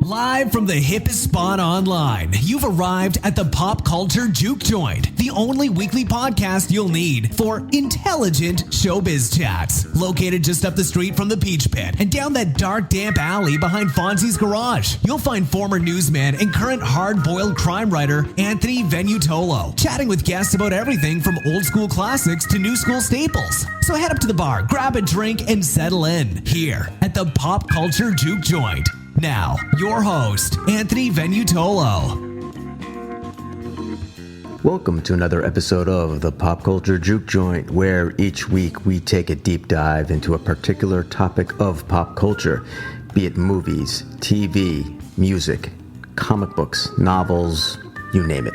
Live from the hippest spot online, you've arrived at the Pop Culture Juke Joint, the only weekly podcast you'll need for intelligent showbiz chats. Located just up the street from the Peach Pit and down that dark, damp alley behind Fonzie's garage, you'll find former newsman and current hard-boiled crime writer Anthony Venutolo, chatting with guests about everything from old school classics to new school staples. So head up to the bar, grab a drink, and settle in here at the Pop Culture Juke Joint. Now, your host, Anthony Venutolo. Welcome to another episode of the Pop Culture Juke Joint, where each week we take a deep dive into a particular topic of pop culture, be it movies, TV, music, comic books, novels, you name it.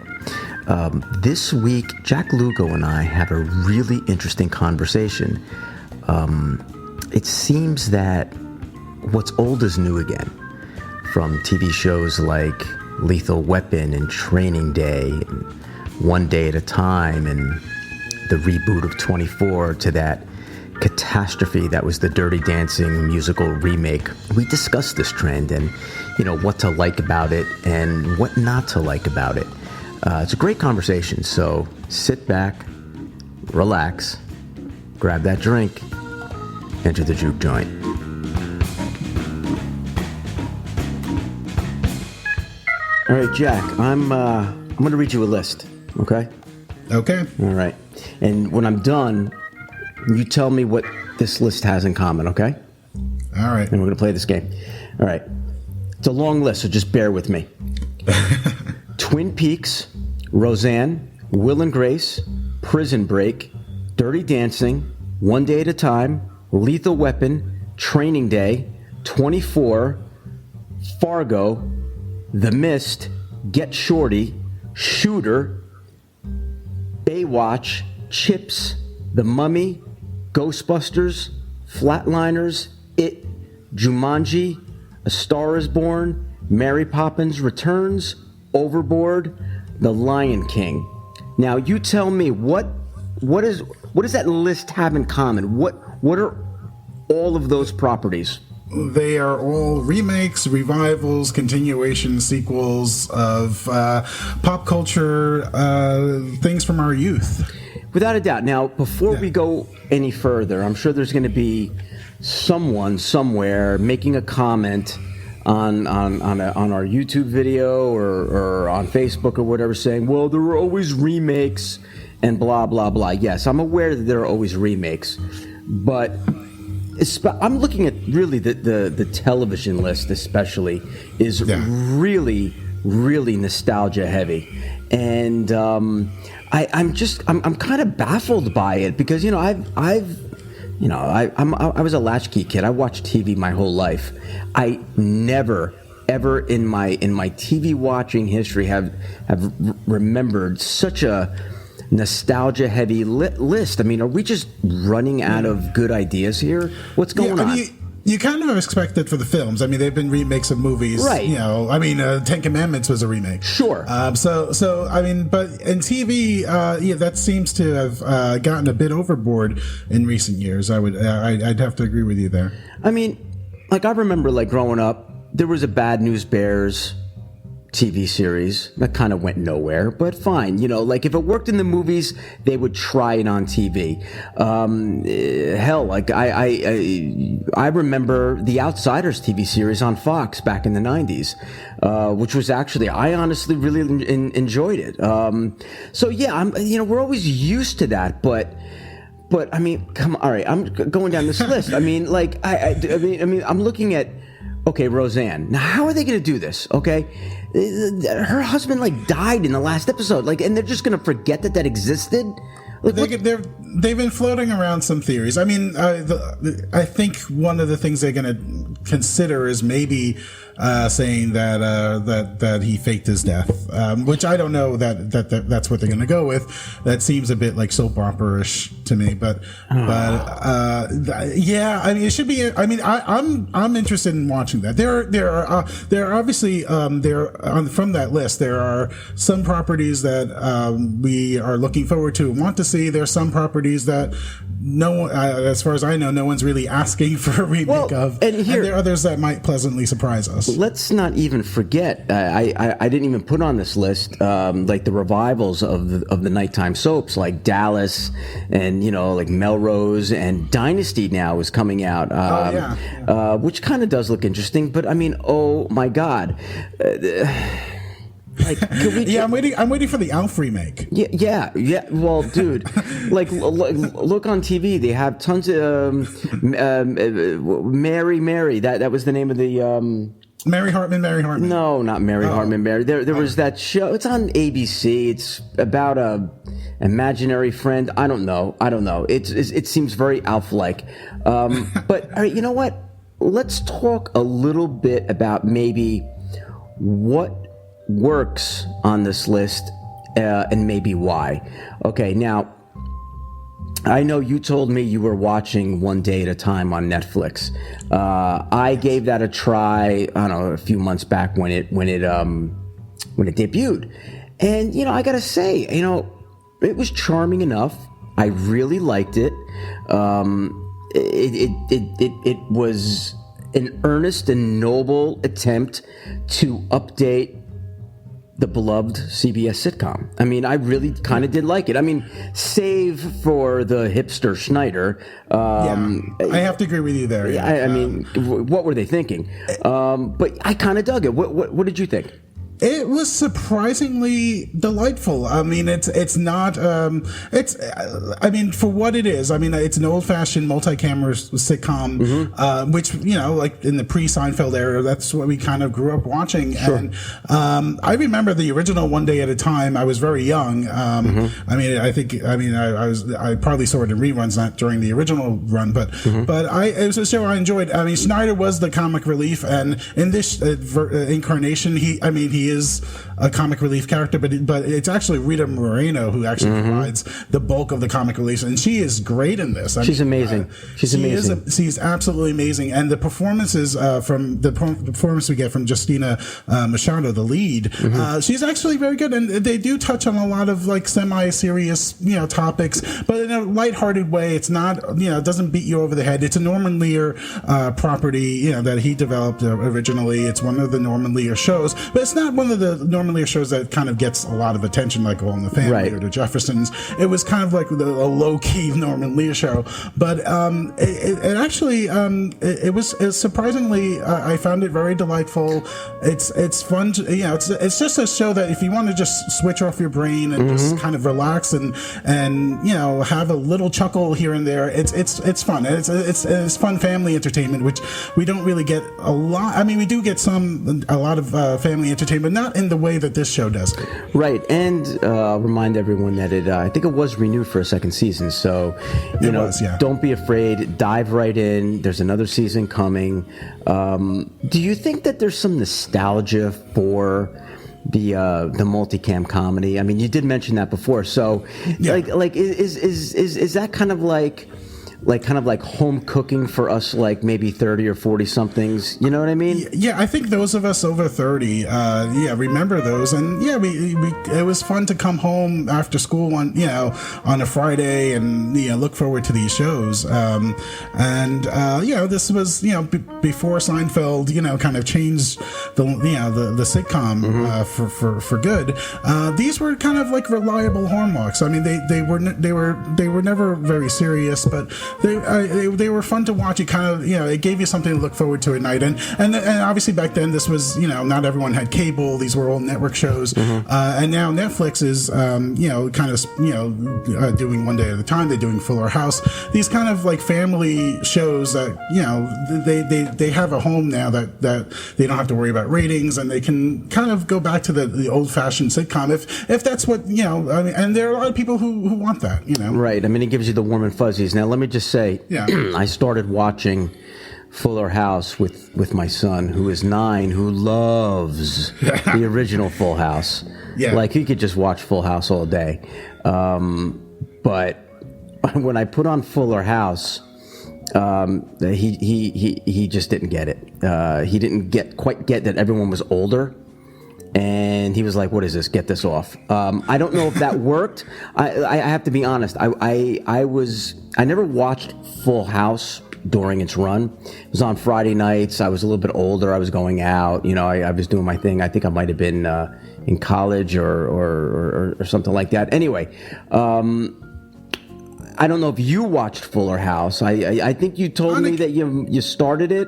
This week, Jack Lugo and I have a really interesting conversation. It seems that what's old is new again. From TV shows like Lethal Weapon and Training Day and One Day at a Time and the reboot of 24 to that catastrophe that was the Dirty Dancing musical remake. We discussed this trend and, what to like about it and what not to like about it. It's a great conversation, so sit back, relax, grab that drink, enter the juke joint. All right, Jack, I'm going to read you a list, okay? Okay. All right. And when I'm done, you tell me what this list has in common, okay? All right. And we're going to play this game. All right. It's a long list, so just bear with me. Twin Peaks, Roseanne, Will and Grace, Prison Break, Dirty Dancing, One Day at a Time, Lethal Weapon, Training Day, 24, Fargo, The Mist, Get Shorty, Shooter, Baywatch, Chips, The Mummy, Ghostbusters, Flatliners, It, Jumanji, A Star is Born, Mary Poppins Returns, Overboard, The Lion King. Now you tell me what does that list have in common? What are all of those properties? They are all remakes, revivals, continuation, sequels of pop culture things from our youth. Without a doubt. Now, before we go any further, I'm sure there's going to be someone somewhere making a comment on our YouTube video or on Facebook or whatever, saying, "Well, there were always remakes and blah blah blah." Yes, I'm aware that there are always remakes, but I'm looking at really the television list especially is really nostalgia heavy, and I'm kind of baffled by it because I was a latchkey kid. I watched TV my whole life. I never ever in my TV watching history have remembered such a nostalgia heavy list. I mean, are we just running out of good ideas here? What's going on? You kind of expect it for the films. I mean, they've been remakes of movies. Right. Ten Commandments was a remake. Sure. So I mean, but in TV, that seems to have gotten a bit overboard in recent years. I'd have to agree with you there. I mean, like I remember, like growing up, there was a Bad News Bears TV series that kind of went nowhere, but fine. Like if it worked in the movies, they would try it on TV. Hell, like I remember the Outsiders TV series on Fox back in the 90s, which was actually, I honestly really enjoyed it. So yeah, we're always used to that, but I mean, come on, all right, I'm going down this list. I mean, like I mean, I'm looking at, okay, Roseanne. Now, how are they going to do this? Okay, her husband died in the last episode, and they're just going to forget that existed. They've been floating around some theories. I mean, I think one of the things they're going to consider is maybe saying that he faked his death, which I don't know that's what they're going to go with. That seems a bit like soap opera-ish to me, but yeah, I mean, it should be. I mean, I'm interested in watching that. There are obviously from that list there are some properties that we are looking forward to and want to see. There's some properties that no one, as far as I know, no one's really asking for a remake of, and there are others that might pleasantly surprise us. let's not even forget. I didn't even put on this list like the revivals of the nighttime soaps, like Dallas, and like Melrose, and Dynasty now is coming out, which kind of does look interesting. But I mean, oh my God. Like, I'm waiting for the Alf remake. Yeah. Well, dude, like, look on TV. They have tons of Mary. That was the name of the Mary Hartman. No, not Mary Hartman. Mary. There was that show. It's on ABC. It's about a imaginary friend. I don't know. It seems very Alf-like. But all right, you know what? Let's talk a little bit about maybe what works on this list and maybe why. Okay, now I know you told me you were watching One Day at a Time on Netflix. I gave that a try, I don't know, a few months back when it debuted, and I gotta say, it was charming enough. I really liked it. It was an earnest and noble attempt to update the beloved CBS sitcom. I mean, I really kind of did like it. I mean, save for the hipster Schneider. I have to agree with you there. Yeah. I mean, what were they thinking? But I kind of dug it. What did you think? It was surprisingly delightful. I mean, it's not. I mean, for what it is. I mean, it's an old-fashioned multi-camera sitcom, which like in the pre-Seinfeld era, that's what we kind of grew up watching. Sure. And I remember the original One Day at a Time. I was very young. I mean, I probably saw it in reruns, not during the original run, but it was a show I enjoyed. I mean, Schneider was the comic relief, and in this incarnation, he is a comic relief character, but it's actually Rita Moreno who actually provides the bulk of the comic relief, and she is great in this. She's amazing. She's amazing. She's absolutely amazing, and the performances from the performance we get from Justina Machado, the lead, she's actually very good, and they do touch on a lot of like semi-serious topics, but in a lighthearted way. It's not it doesn't beat you over the head. It's a Norman Lear property that he developed originally. It's one of the Norman Lear shows, but it's not one of the Norman Lear shows that kind of gets a lot of attention, like All in the Family or The Jeffersons. It was kind of like a low-key Norman Lear show, but it actually it was surprisingly I found it very delightful. It's fun to, it's just a show that if you want to just switch off your brain and just kind of relax and have a little chuckle here and there, it's fun. It's fun family entertainment, which we don't really get a lot. I mean, we do get a lot of family entertainment, not in the way that this show does it. Right, and remind everyone that I think it was renewed for a second season, so don't be afraid, dive right in. There's another season coming. Do you think that there's some nostalgia for the multicam comedy? I mean, you did mention that before, so like is that kind of like home cooking for us, like maybe 30 or 40 somethings, you know what I mean? Yeah, I think those of us over 30 remember those, and we it was fun to come home after school on a Friday and look forward to these shows, this was before Seinfeld kind of changed the sitcom for good. These were kind of like reliable hallmarks. I mean, they were never very serious, but they were fun to watch. It kind of it gave you something to look forward to at night, and obviously back then this was not everyone had cable. These were all network shows, and now Netflix is doing One Day at a Time. They're doing Fuller House. These kind of like family shows that they have a home now that they don't have to worry about ratings, and they can kind of go back to the old fashioned sitcom if that's what I mean, and there are a lot of people who want that. Right. I mean, it gives you the warm and fuzzies. Now let me just say, I started watching Fuller House with my son, who is 9, who loves the original Full House. Yeah. Like, he could just watch Full House all day. But when I put on Fuller House, he just didn't get it. He didn't quite get that everyone was older. And he was like, "What is this? Get this off." I don't know if that worked. I have to be honest. I never watched Full House during its run. It was on Friday nights. I was a little bit older. I was going out. I was doing my thing. I think I might have been in college or something like that. Anyway, I don't know if you watched Fuller House. I think you told me that you started it.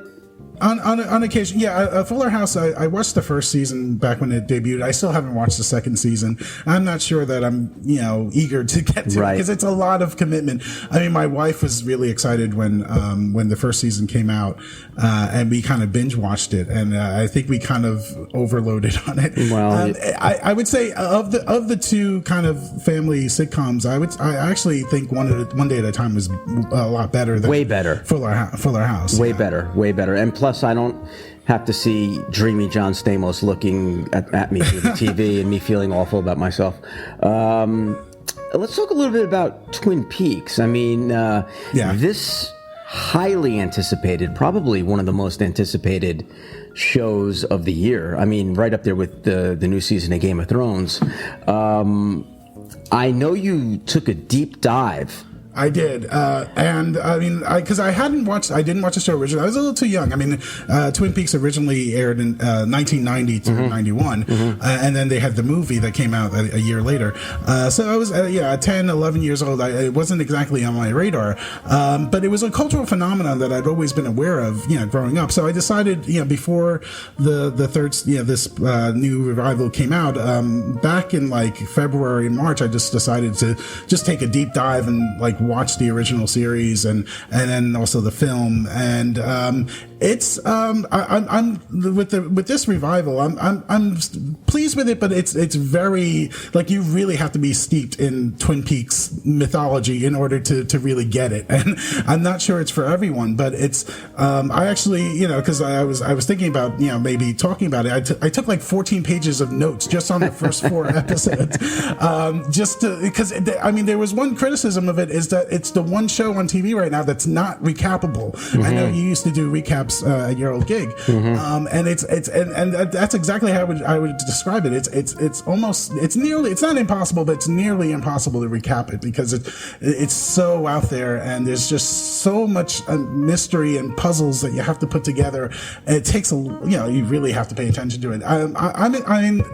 On occasion, yeah. Fuller House, I watched the first season back when it debuted. I still haven't watched the second season. I'm not sure that I'm, eager to get to it because it's a lot of commitment. I mean, my wife was really excited when the first season came out, and we kind of binge watched it, and I think we kind of overloaded on it. Well, I would say of the two kind of family sitcoms, I actually think One Day at a Time was a lot better than way better Fuller House. Way better, and plus I don't have to see dreamy John Stamos looking at me through the TV and me feeling awful about myself. Let's talk a little bit about Twin Peaks. I mean, this highly anticipated, probably one of the most anticipated shows of the year. I mean, right up there with the new season of Game of Thrones. I know you took a deep dive. I did, and I mean, because I didn't watch the show originally. I was a little too young. I mean, Twin Peaks originally aired in 1990 to 91, and then they had the movie that came out a year later. So I was, 10, 11 years old. It wasn't exactly on my radar, but it was a cultural phenomenon that I'd always been aware of, growing up. So I decided, before the third, this new revival came out, back in like February and March, I just decided to just take a deep dive and watch the original series and then also the film, and it's I'm with this revival. I'm pleased with it, but it's very you really have to be steeped in Twin Peaks mythology in order to really get it, and I'm not sure it's for everyone, but it's I actually because I was thinking about maybe talking about it. I took like 14 pages of notes just on the first 4 episodes, just because I mean there was one criticism of it is that it's the one show on TV right now that's not recapable. I know you used to do recaps at your old gig, and it's that's exactly how I would describe it. It's almost it's not impossible, but it's nearly impossible to recap it because it's so out there and there's just so much mystery and puzzles that you have to put together. It takes you really have to pay attention to it. I mean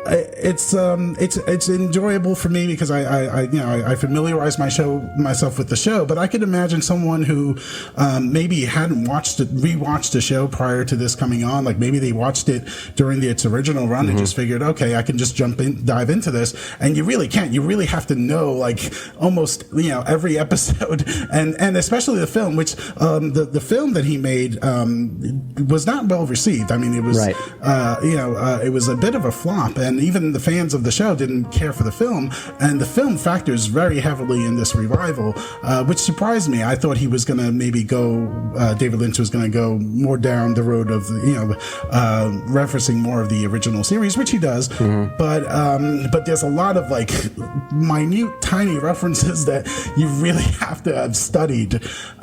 it's enjoyable for me because I familiarize myself with the show, but I could imagine someone who maybe hadn't rewatched the show prior to this coming on, like maybe they watched it during its original run and just figured, okay, I can just dive into this, and you really can't. You really have to know almost every episode, and especially the film, which the film that he made was not well received. I mean, it was it was a bit of a flop, and even the fans of the show didn't care for the film, and the film factors very heavily in this revival, which surprised me. I thought he was going to maybe go, David Lynch was going to go more down the road of referencing more of the original series, which he does, but there's a lot of minute, tiny references that you really have to have studied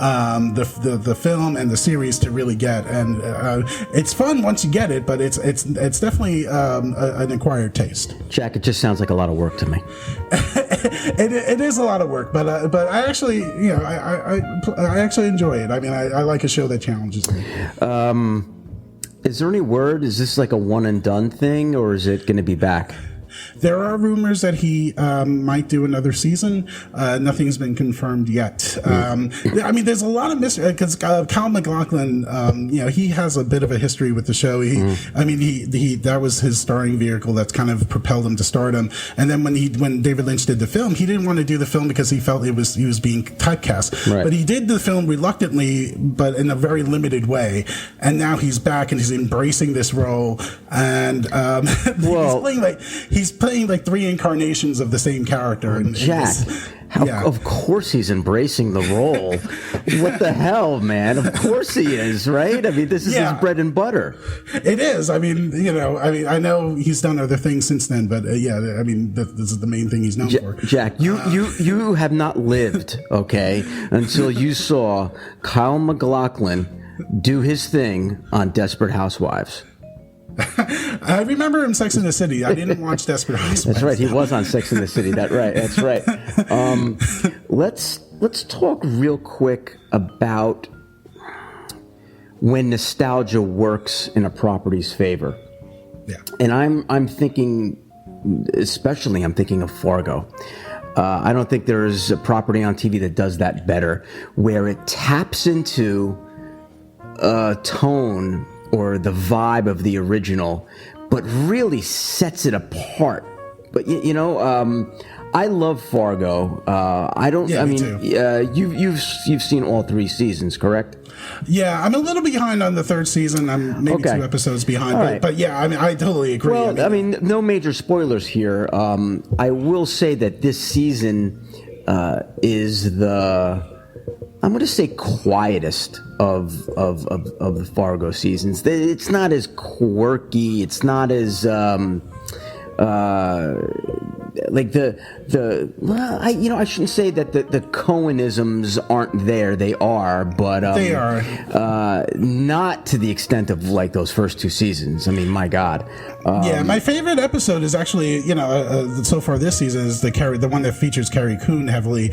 the film and the series to really get, and it's fun once you get it, but it's definitely an acquired taste. Jack, it just sounds like a lot of work to me. It is a lot of work, but I actually I actually enjoy it. I mean, I like a show that challenges me. Is there any word? Is this like a one and done thing, or is it going to be back? There are rumors that he might do another season. Nothing's been confirmed yet. I mean, there's a lot of mystery because Kyle MacLachlan, he has a bit of a history with the show. I mean, he that was his starring vehicle that's kind of propelled him to stardom. And then when David Lynch did the film, he didn't want to do the film because he felt he was being typecast. Right. But he did the film reluctantly, but in a very limited way. And now he's back and he's embracing this role. And he's playing like 3 incarnations of the same character. And Jack, of course he's embracing the role. What the hell, man? Of course he is, right? I mean, this is his bread and butter. It is. I mean, I know he's done other things since then, but I mean, this is the main thing he's known for. Jack, you have not lived, okay, until you saw Kyle MacLachlan do his thing on Desperate Housewives. I remember him Sex and the City. I didn't watch Desperate Housewives. That's right. He was on Sex and the City. That's right. Let's let's talk real quick about when nostalgia works in a property's favor. Yeah. And I'm thinking, especially I'm thinking of Fargo. I don't think there's a property on TV that does that better, where it taps into a tone or the vibe of the original, but really sets it apart. But I love Fargo. I don't. Yeah, I me mean, too. you've seen all 3 seasons, correct? Yeah, I'm a little behind on the 3rd season. I'm maybe 2 episodes behind. Right. But yeah, I mean, I totally agree. Well, I mean, no major spoilers here. I will say that this season is I'm going to say quietest of the Fargo seasons. It's not as quirky. It's not as like I shouldn't say that the Cohenisms aren't there. They are, but they are not to the extent of like those first 2 seasons. I mean, my God. Yeah, my favorite episode is actually, so far this season is the one that features Carrie Coon heavily.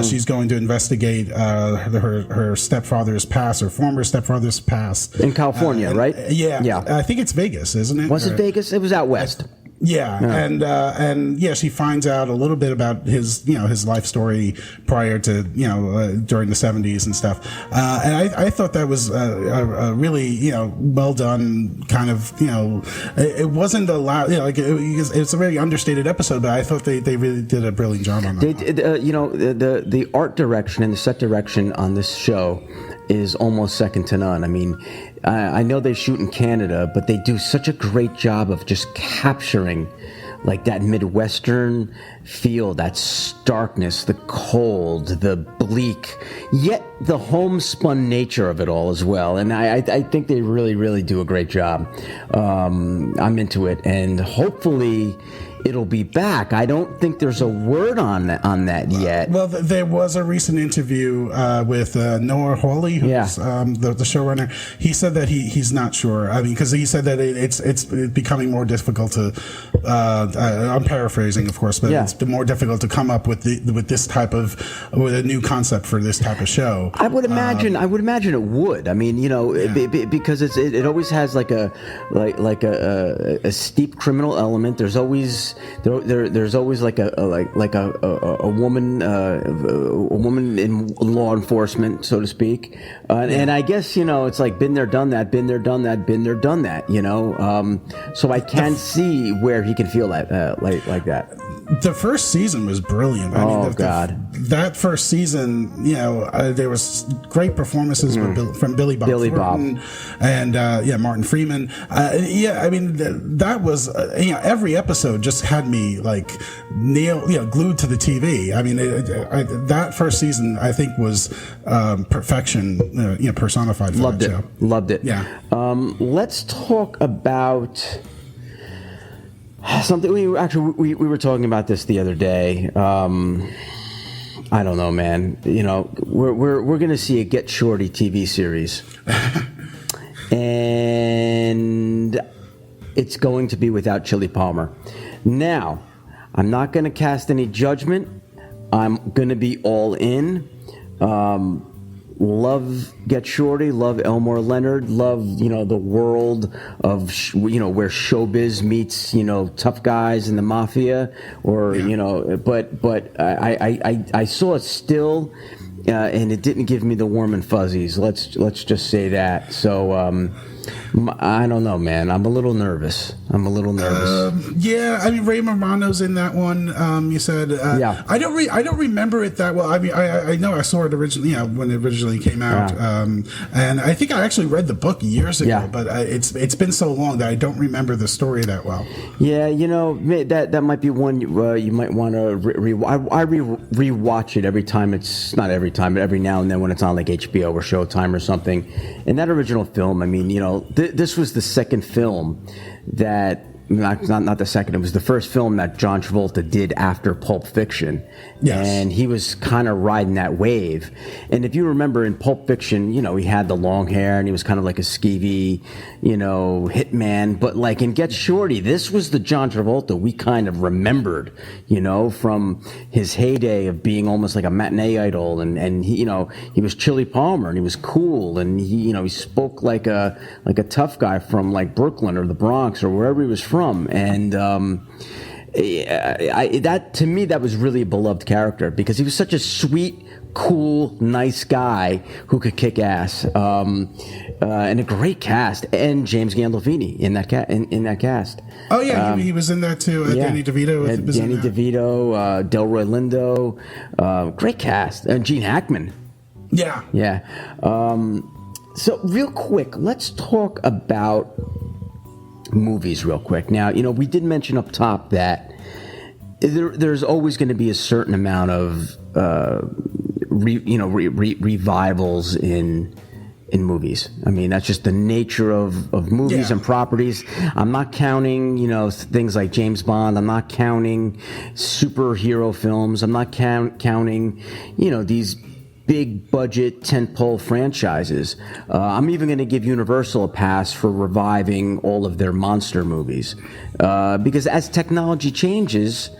She's going to investigate her stepfather's past, or former stepfather's past in California, right? Yeah. I think it's Vegas, isn't it? Was it Vegas? It was out west. Yeah, and she finds out a little bit about his life story prior to during the 70s and stuff, and I thought that was a really well done kind of it wasn't a lot it's a very understated episode, but I thought they really did a brilliant job on that. The art direction and the set direction on this show is almost second to none. I mean, I know they shoot in Canada, but they do such a great job of just capturing like that Midwestern feel, that starkness, the cold, the bleak, yet the homespun nature of it all as well. And I think they really, really do a great job. I'm into it, and hopefully it'll be back. I don't think there's a word on that yet. Well, there was a recent interview with Noah Hawley, who's the showrunner. He said that he's not sure. I mean, because he said that it's becoming more difficult to. I'm paraphrasing, of course, but it's more difficult to come up with this type of with a new concept for this type of show. I would imagine. I would imagine it would. I mean, because it always has like a steep criminal element. There's always there's always like a woman in law enforcement, so to speak, and I guess it's like been there, done that, been there, done that, been there, done that. So I can see where he can feel like that. The first season was brilliant. I mean, God! That first season, there was great performances from Billy Bob Thornton and Martin Freeman. I mean, that was every episode just had me like glued to the TV. I mean, that first season I think was perfection, personified for that show. Loved it. Yeah. Let's talk about something we were talking about this the other day. I don't know, man. We're going to see a Get Shorty TV series. And it's going to be without Chili Palmer. Now, I'm not going to cast any judgment. I'm going to be all in. Love Get Shorty, love Elmore Leonard, love the world of where showbiz meets tough guys in the mafia, or but I saw it still, and it didn't give me the warm and fuzzies. Let's just say that. So I don't know, man. I'm a little nervous. Yeah, I mean, Ray Romano's in that one. You said, yeah. I don't remember it that well. I mean, I know I saw it originally, when it originally came out, and I think I actually read the book years ago. Yeah. But it's been so long that I don't remember the story that well. Yeah, that might be one you might want to I rewatch it every time. It's not every time, but every now and then when it's on like HBO or Showtime or something. And that original film, I mean, this was the second film that not the second. It was the first film that John Travolta did after Pulp Fiction. Yes. And he was kind of riding that wave. And if you remember in Pulp Fiction, you know, he had the long hair and he was kind of like a skeevy, you know, hitman. But like in Get Shorty, this was the John Travolta we kind of remembered, you know, from his heyday of being almost like a matinee idol. And he, you know, he was Chili Palmer and he was cool. And he, you know, he spoke like a tough guy from like Brooklyn or the Bronx or wherever he was from. And, that to me, that was really a beloved character because he was such a sweet, cool, nice guy who could kick ass, and a great cast, and James Gandolfini in that cast. Oh yeah, he was in that too. Danny DeVito. Danny DeVito, Delroy Lindo, great cast, and Gene Hackman. Yeah. So real quick, let's talk about movies real quick. Now, you know, we did mention up top that there's always going to be a certain amount of revivals in movies. I mean, that's just the nature of movies and properties. I'm not counting, you know, things like James Bond. I'm not counting superhero films. I'm not counting, you know, these big budget tentpole franchises. I'm even going to give Universal a pass for reviving all of their monster movies, because as technology changes,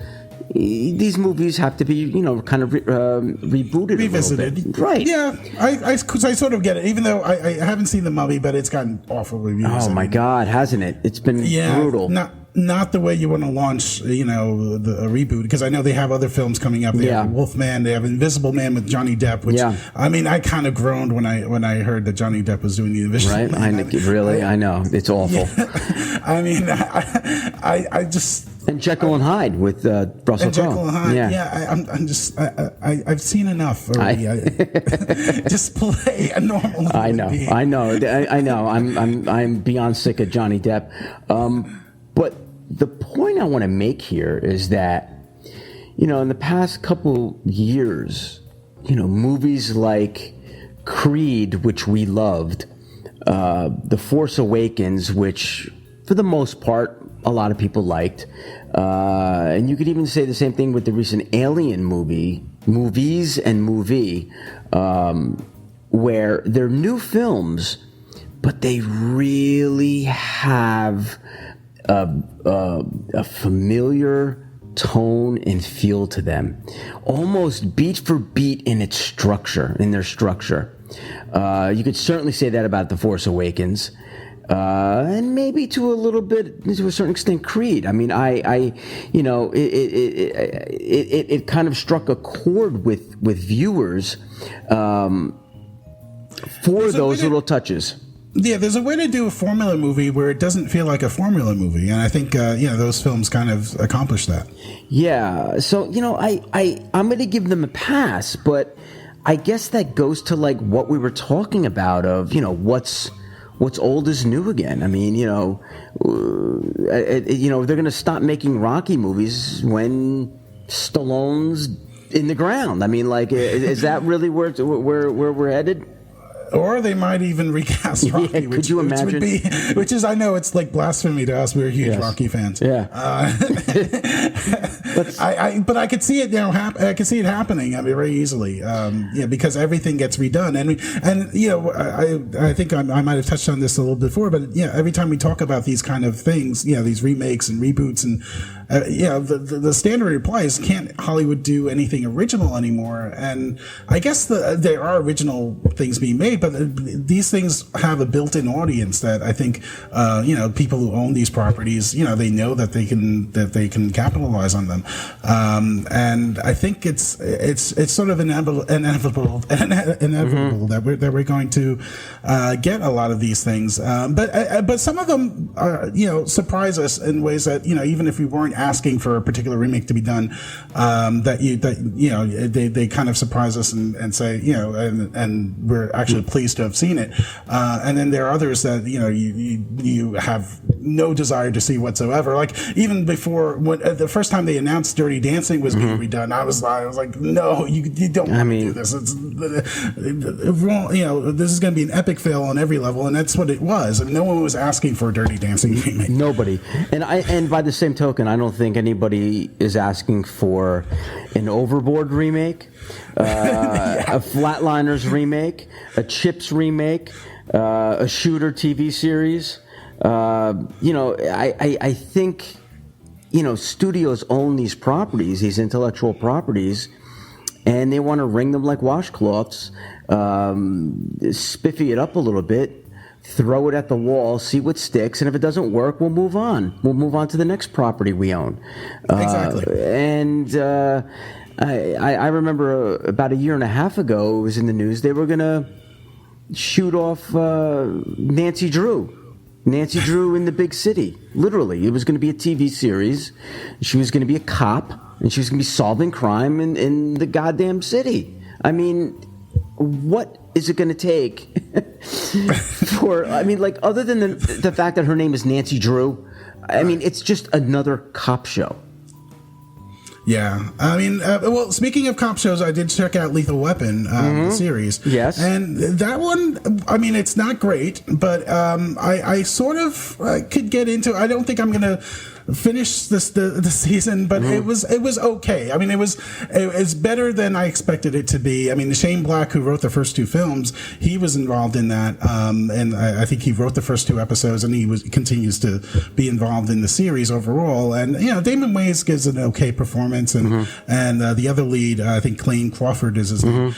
these movies have to be, you know, kind of rebooted, revisited, a little bit. Right? Yeah, I sort of get it. Even though I haven't seen The Mummy, but it's gotten awful reviews. Oh my God, hasn't it? It's been brutal. Not the way you want to launch, you know, a reboot, because I know they have other films coming up. They have Wolfman, they have Invisible Man with Johnny Depp, which I mean, I kind of groaned when I heard that Johnny Depp was doing the Invisible Man. I know it's awful. Yeah. I mean, I just. And Jekyll and Hyde with Russell Crowe. Jekyll and Hyde. I've seen enough already. Just play a normal movie. I know. I'm beyond sick of Johnny Depp. But the point I want to make here is that, you know, in the past couple years, you know, movies like Creed, which we loved, The Force Awakens, which for the most part a lot of people liked, and you could even say the same thing with the recent Alien movies, where they're new films, but they really have a familiar tone and feel to them, almost beat for beat in their structure. You could certainly say that about The Force Awakens, and maybe to a certain extent, Creed. I mean, you know, it kind of struck a chord with viewers for those little touches. Yeah, there's a way to do a formula movie where it doesn't feel like a formula movie, and I think you know, those films kind of accomplish that. Yeah, so you know, I'm going to give them a pass, but I guess that goes to like what we were talking about of, you know, what's old is new again. I mean, you know, they're going to stop making Rocky movies when Stallone's in the ground. I mean, like, is that really where we're headed? Or they might even recast Rocky, could you imagine? Which is, I know it's like blasphemy to us. We're huge Rocky fans. Yeah. But I could see it, you know, I could see it happening. I mean, very easily. Because everything gets redone, and you know, I think I might have touched on this a little before, but yeah, every time we talk about these kind of things, you know, these remakes and reboots, and the standard reply is, can't Hollywood do anything original anymore? And I guess there are original things being made, but these things have a built-in audience that I think, you know, people who own these properties, you know, they know that they can capitalize on them, and I think it's sort of inevitable that we're going to get a lot of these things, but some of them you know, surprise us in ways that, you know, even if we weren't asking for a particular remake to be done, that you know, they kind of surprise us and say, you know, and we're actually pleased to have seen it. And then there are others that, you have no desire to see whatsoever. Like even before, the first time they announced Dirty Dancing was being redone, I was like, no, you don't want to do this. It's this is going to be an epic fail on every level, and that's what it was. And no one was asking for a Dirty Dancing remake. Nobody. And by the same token, I don't think anybody is asking for an Overboard remake, a Flatliners remake, a Chips remake, a Shooter TV series. I think, studios own these properties, these intellectual properties, and they want to wring them like washcloths, spiffy it up a little bit, throw it at the wall, see what sticks, and if it doesn't work, we'll move on. We'll move on to the next property we own. Exactly. I remember about a year and a half ago, it was in the news, they were going to shoot off Nancy Drew in the big city. Literally, it was going to be a TV series. She was going to be a cop, and she was going to be solving crime in the goddamn city. I mean, what is it going to take other than the fact that her name is Nancy Drew? I mean, it's just another cop show. Yeah, I mean, speaking of cop shows, I did check out Lethal Weapon, the series. Yes. And that one, I mean, it's not great, but I sort of could get into it. I don't think I'm going to finish the season, but it was okay. I mean, it's better than I expected it to be. I mean, Shane Black, who wrote the first two films, he was involved in that, and I think he wrote the first two episodes, and he continues to be involved in the series overall. And Damon Wayans gives an okay performance, and the other lead, I think Clayne Crawford is his name.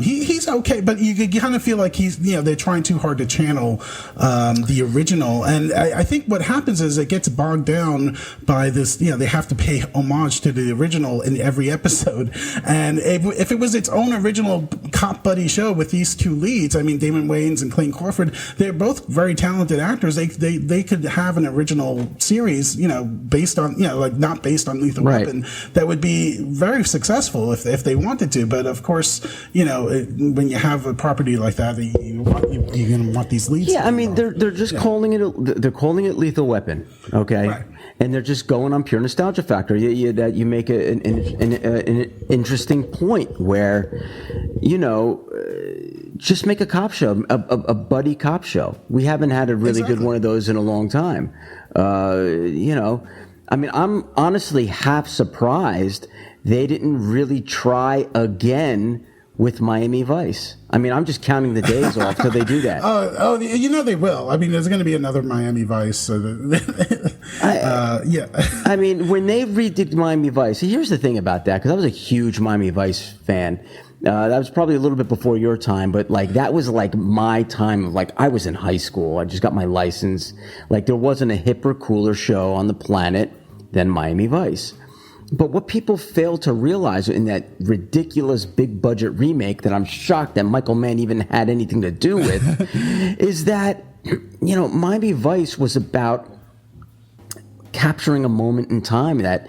He's okay, but you kind of feel like they're trying too hard to channel the original, and I think what happens is it gets bogged down by this, they have to pay homage to the original in every episode. And if it was its own original cop buddy show with these two leads, I mean, Damon Wayans and Clayne Crawford, they're both very talented actors. They could have an original series, based on, not based on Lethal Weapon, that would be very successful if they wanted to. But of course, when you have a property like that, you're going to want these leads. Yeah, I mean, they're just calling it Lethal Weapon, okay? Right. And they're just going on pure nostalgia factor. That you make an interesting point where, just make a cop show, a buddy cop show. We haven't had a really good one of those in a long time. I mean, I'm honestly half surprised they didn't really try again with Miami Vice. I mean, I'm just counting the days off till they do that. They will. I mean, there's going to be another Miami Vice. So yeah. I mean, when they redid Miami Vice, here's the thing about that, because I was a huge Miami Vice fan. That was probably a little bit before your time, but that was my time. I was in high school. I just got my license. There wasn't a hipper, cooler show on the planet than Miami Vice. But what people fail to realize in that ridiculous big budget remake that I'm shocked that Michael Mann even had anything to do with is that, Miami Vice was about capturing a moment in time, that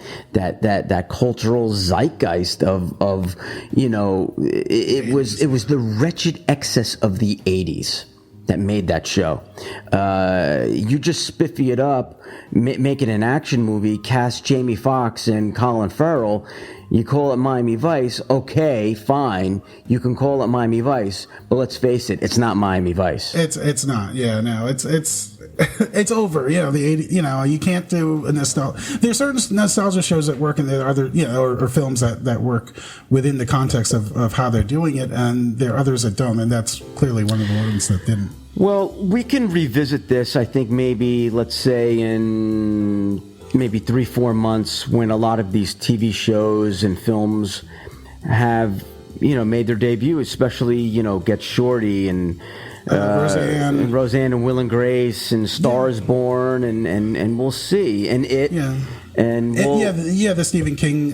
cultural zeitgeist of it was the wretched excess of the 80s that made that show. You just spiffy it up, make it an action movie, cast Jamie Foxx and Colin Farrell, you call it Miami Vice, okay, fine, you can call it Miami Vice, but let's face it, it's not Miami Vice. It's not, yeah, no, it's it's over, the 80s, you can't do a nostalgia. There's certain nostalgia shows that work, and there are other, or films that work within the context of how they're doing it, and there are others that don't, and that's clearly one of the ones that didn't. Well, we can revisit this, I think, maybe, let's say, in maybe 3-4 months, when a lot of these TV shows and films have, made their debut, especially, Get Shorty and Roseanne and Will and Grace and Stars Born, and we'll see. And the Stephen King,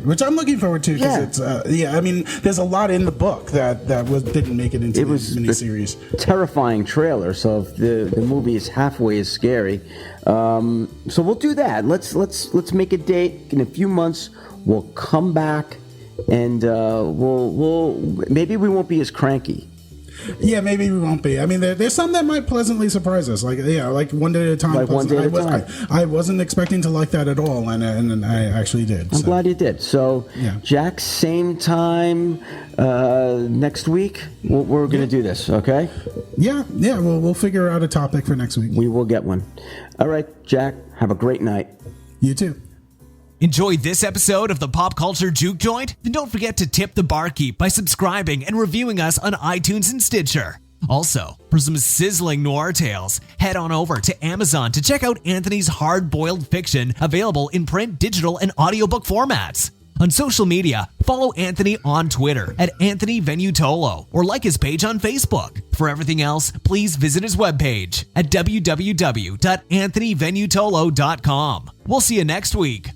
which I'm looking forward to, because it's I mean, there's a lot in the book that didn't make it into the miniseries. Terrifying trailer. So if the movie is halfway as scary, so we'll do that. Let's make a date in a few months. We'll come back, and we'll maybe we won't be as cranky. Yeah, maybe we won't be. I mean, there's some that might pleasantly surprise us. Like One Day at a Time. Like One Day at a Time. I wasn't expecting to like that at all, and I actually did. I'm glad you did. So, yeah. Jack, same time next week. We're going to do this, okay? Yeah. We'll figure out a topic for next week. We will get one. All right, Jack. Have a great night. You too. Enjoyed this episode of the Pop Culture Juke Joint? Then don't forget to tip the barkeep by subscribing and reviewing us on iTunes and Stitcher. Also, for some sizzling noir tales, head on over to Amazon to check out Anthony's hard-boiled fiction, available in print, digital, and audiobook formats. On social media, follow Anthony on Twitter at Anthony Venutolo or like his page on Facebook. For everything else, please visit his webpage at www.anthonyvenutolo.com. We'll see you next week.